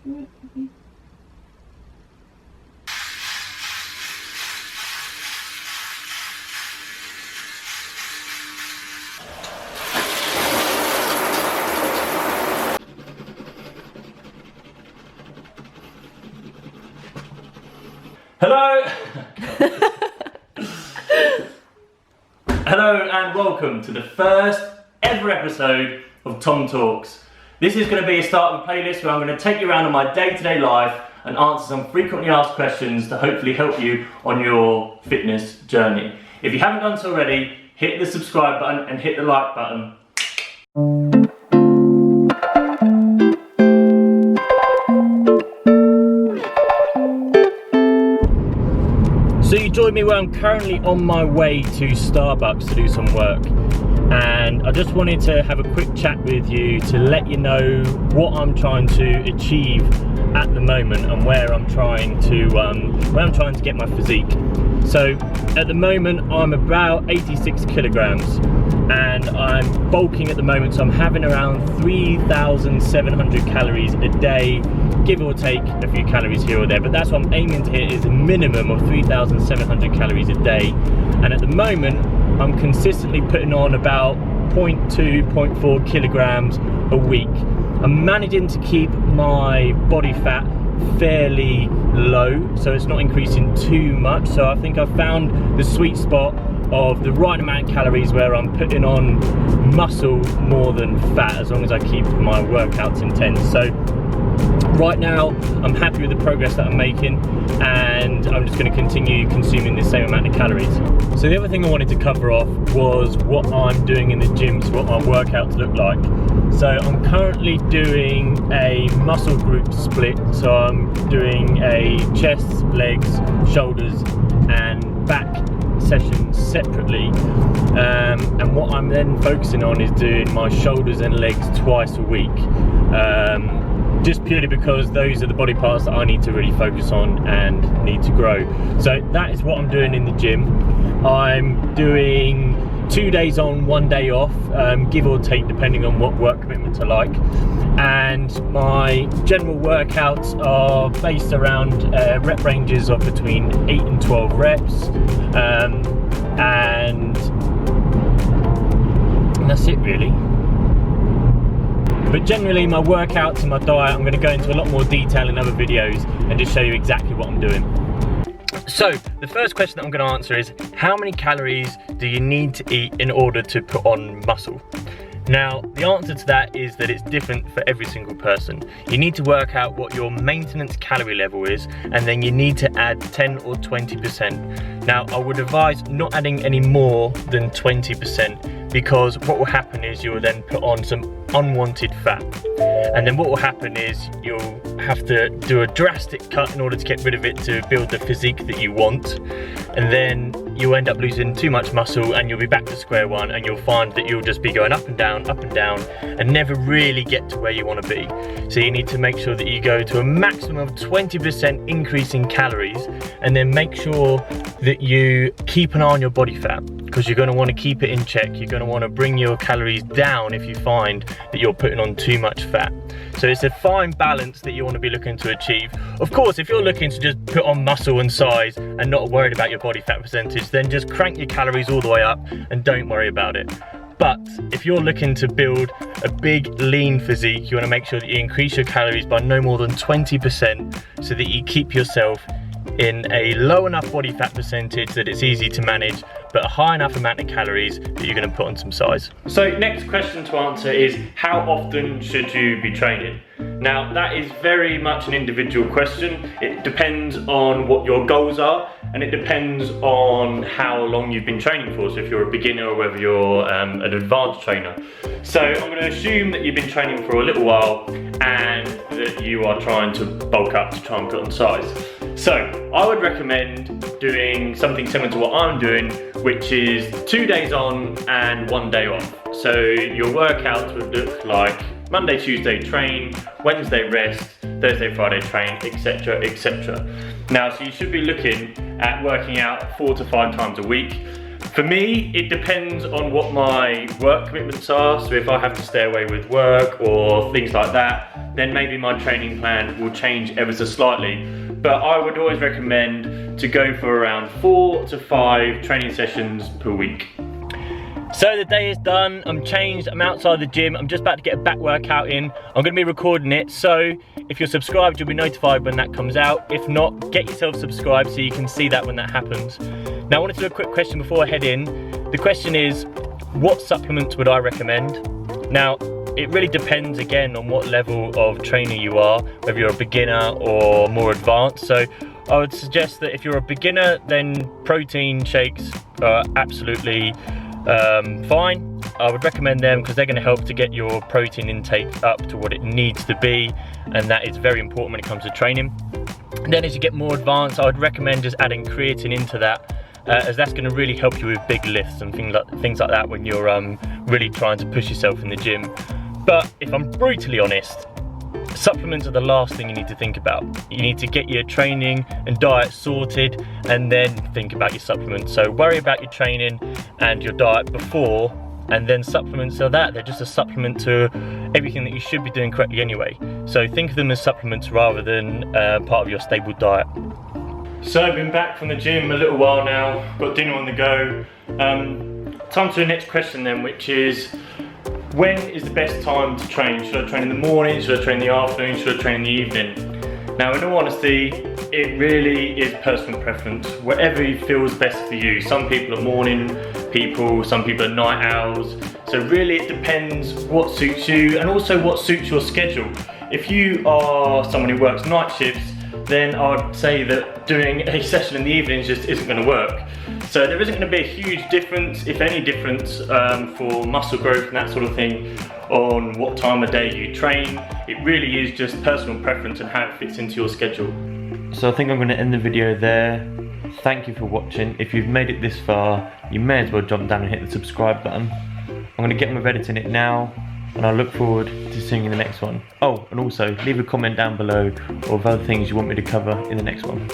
Hello! Hello and welcome to the first ever episode of Tom Talks. This is going to be a start of a playlist where I'm going to take you around on my day-to-day life and answer some frequently asked questions to hopefully help you on your fitness journey. If you haven't done so already, hit the subscribe button and hit the like button. So you join me where I'm currently on my way to Starbucks to do some work, and I just wanted to have a quick chat with you to let you know what I'm trying to achieve at the moment and where I'm trying to get my physique. So at the moment I'm about 86 kilograms and I'm bulking at the moment, so I'm having around 3,700 calories a day, give or take a few calories here or there, but that's what I'm aiming to hit, is a minimum of 3,700 calories a day. And at the moment I'm consistently putting on about 0.2, 0.4 kilograms a week. I'm managing to keep my body fat fairly low, so it's not increasing too much. So I think I've found the sweet spot of the right amount of calories where I'm putting on muscle more than fat, as long as I keep my workouts intense. So right now I'm happy with the progress that I'm making, and I'm just going to continue consuming the same amount of calories. So the other thing I wanted to cover off was what I'm doing in the gym, so what my workouts look like. So I'm currently doing a muscle group split, so I'm doing a chest, legs, shoulders and back sessions separately, and what I'm then focusing on is doing my shoulders and legs twice a week, just purely because those are the body parts that I need to really focus on and need to grow. So that is what I'm doing in the gym. I'm doing 2 days on, 1 day off, give or take depending on what work commitments are like, and my general workouts are based around rep ranges of between 8 and 12 reps, and that's it really. But generally my workouts and my diet, I'm going to go into a lot more detail in other videos and just show you exactly what I'm doing. So the first question that I'm going to answer is, how many calories do you need to eat in order to put on muscle? Now the answer to that is that it's different for every single person. You need to work out what your maintenance calorie level is, and then you need to add 10 or 20%. Now I would advise not adding any more than 20%, because what will happen is you will then put on some unwanted fat, and then what will happen is you'll have to do a drastic cut in order to get rid of it to build the physique that you want, and then you'll end up losing too much muscle and you'll be back to square one, and you'll find that you'll just be going up and down and never really get to where you want to be. So you need to make sure that you go to a maximum of 20% increase in calories, and then make sure that you keep an eye on your body fat, because you're going to want to keep it in check. You're going to want to bring your calories down if you find that you're putting on too much fat. So it's a fine balance that you want to be looking to achieve. Of course, if you're looking to just put on muscle and size and not worried about your body fat percentage, then just crank your calories all the way up and don't worry about it. But if you're looking to build a big lean physique, you want to make sure that you increase your calories by no more than 20%, so that you keep yourself in a low enough body fat percentage that it's easy to manage, but a high enough amount of calories that you're going to put on some size. So next question to answer is, how often should you be training? Now that is very much an individual question. It depends on what your goals are, and it depends on how long you've been training for, so if you're a beginner or whether you're an advanced trainer. So I'm going to assume that you've been training for a little while and that you are trying to bulk up to try and put on size. So I would recommend doing something similar to what I'm doing, which is 2 days on and 1 day off. So your workouts would look like Monday, Tuesday train, Wednesday rest, Thursday, Friday train, etc, etc. Now, so you should be looking at working out 4 to 5 times a week. For me, it depends on what my work commitments are. So if I have to stay away with work or things like that, then maybe my training plan will change ever so slightly. But I would always recommend to go for around 4 to 5 training sessions per week. So the day is done, I'm changed, I'm outside the gym, I'm just about to get a back workout in. I'm gonna be recording it, so if you're subscribed, you'll be notified when that comes out. If not, get yourself subscribed so you can see that when that happens. Now I wanted to do a quick question before I head in. The question is, what supplements would I recommend? Now, it really depends again on what level of trainer you are, whether you're a beginner or more advanced. So I would suggest that if you're a beginner, then protein shakes are absolutely fine. I would recommend them because they're going to help to get your protein intake up to what it needs to be, and that is very important when it comes to training. And then as you get more advanced, I would recommend just adding creatine into that, as that's going to really help you with big lifts and things like that when you're really trying to push yourself in the gym. But if I'm brutally honest, supplements are the last thing you need to think about. You need to get your training and diet sorted and then think about your supplements. So worry about your training and your diet before, and then supplements are that. They're just a supplement to everything that you should be doing correctly anyway. So think of them as supplements rather than part of your stable diet. So I've been back from the gym a little while now, got dinner on the go. Time to the next question then, which is, when is the best time to train? Should I train in the morning? Should I train in the afternoon? Should I train in the evening? Now, in all honesty, it really is personal preference. Whatever feels best for you. Some people are morning people, some people are night owls. So really it depends what suits you and also what suits your schedule. If you are someone who works night shifts, then I'd say that doing a session in the evenings just isn't going to work. So there isn't going to be a huge difference, if any difference, for muscle growth and that sort of thing on what time of day you train. It really is just personal preference and how it fits into your schedule. So I think I'm going to end the video there. Thank you for watching. If you've made it this far, you may as well jump down and hit the subscribe button. I'm going to get on with editing it now, and I look forward to seeing you in the next one. Oh, and also leave a comment down below of other things you want me to cover in the next one.